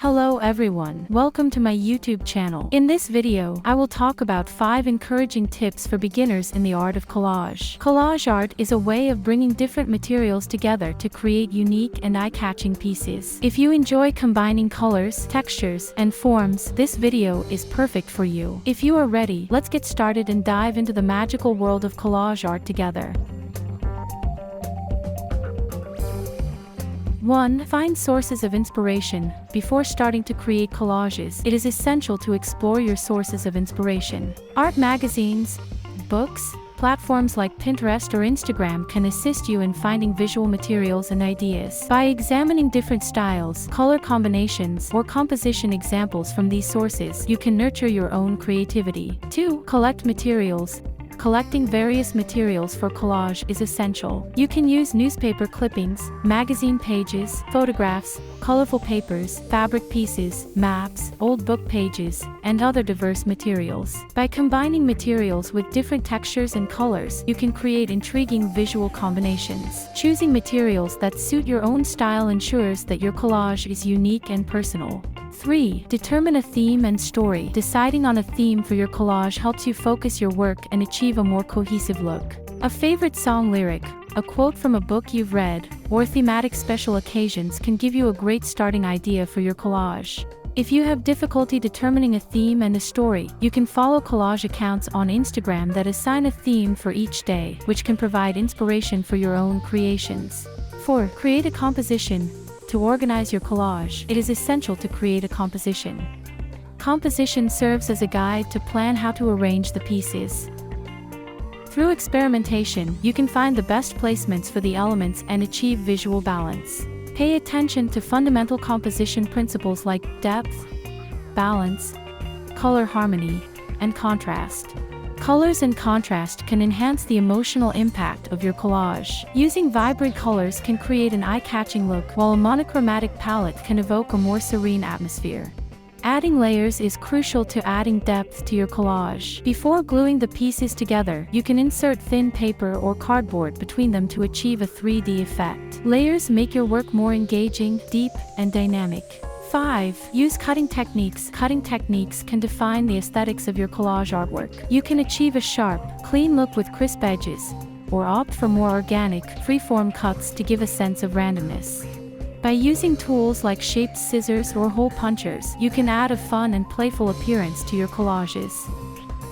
Hello everyone, welcome to my YouTube channel. In this video, I will talk about 5 encouraging tips for beginners in the art of collage. Collage art is a way of bringing different materials together to create unique and eye-catching pieces. If you enjoy combining colors, textures, and forms, this video is perfect for you. If you are ready, let's get started and dive into the magical world of collage art together. 1. Find sources of inspiration. Before starting to create collages, it is essential to explore your sources of inspiration. Art magazines, books, platforms like Pinterest or Instagram can assist you in finding visual materials and ideas. By examining different styles, color combinations, or composition examples from these sources, you can nurture your own creativity. 2. Collect materials. Collecting various materials for collage is essential. You can use newspaper clippings, magazine pages, photographs, colorful papers, fabric pieces, maps, old book pages, and other diverse materials. By combining materials with different textures and colors, you can create intriguing visual combinations. Choosing materials that suit your own style ensures that your collage is unique and personal. 3. Determine a theme and story. Deciding on a theme for your collage helps you focus your work and achieve a more cohesive look. A favorite song lyric, a quote from a book you've read, or thematic special occasions can give you a great starting idea for your collage. If you have difficulty determining a theme and a story, you can follow collage accounts on Instagram that assign a theme for each day, which can provide inspiration for your own creations. 4. Create a composition. To organize your collage, it is essential to create a composition. Composition serves as a guide to plan how to arrange the pieces. Through experimentation, you can find the best placements for the elements and achieve visual balance. Pay attention to fundamental composition principles like depth, balance, color harmony, and contrast. Colors and contrast can enhance the emotional impact of your collage. Using vibrant colors can create an eye-catching look, while a monochromatic palette can evoke a more serene atmosphere. Adding layers is crucial to adding depth to your collage. Before gluing the pieces together, you can insert thin paper or cardboard between them to achieve a 3D effect. Layers make your work more engaging, deep, and dynamic. 5. Use cutting techniques. Cutting techniques can define the aesthetics of your collage artwork. You can achieve a sharp, clean look with crisp edges, or opt for more organic, free-form cuts to give a sense of randomness. By using tools like shaped scissors or hole punchers, you can add a fun and playful appearance to your collages.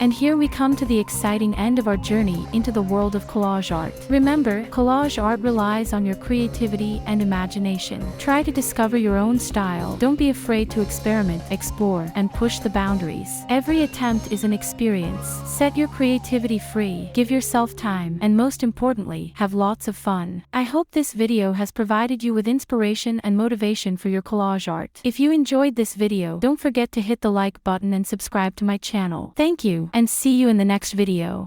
And here we come to the exciting end of our journey into the world of collage art. Remember, collage art relies on your creativity and imagination. Try to discover your own style. Don't be afraid to experiment, explore, and push the boundaries. Every attempt is an experience. Set your creativity free, give yourself time, and most importantly, have lots of fun. I hope this video has provided you with inspiration and motivation for your collage art. If you enjoyed this video, don't forget to hit the like button and subscribe to my channel. Thank you, and see you in the next video.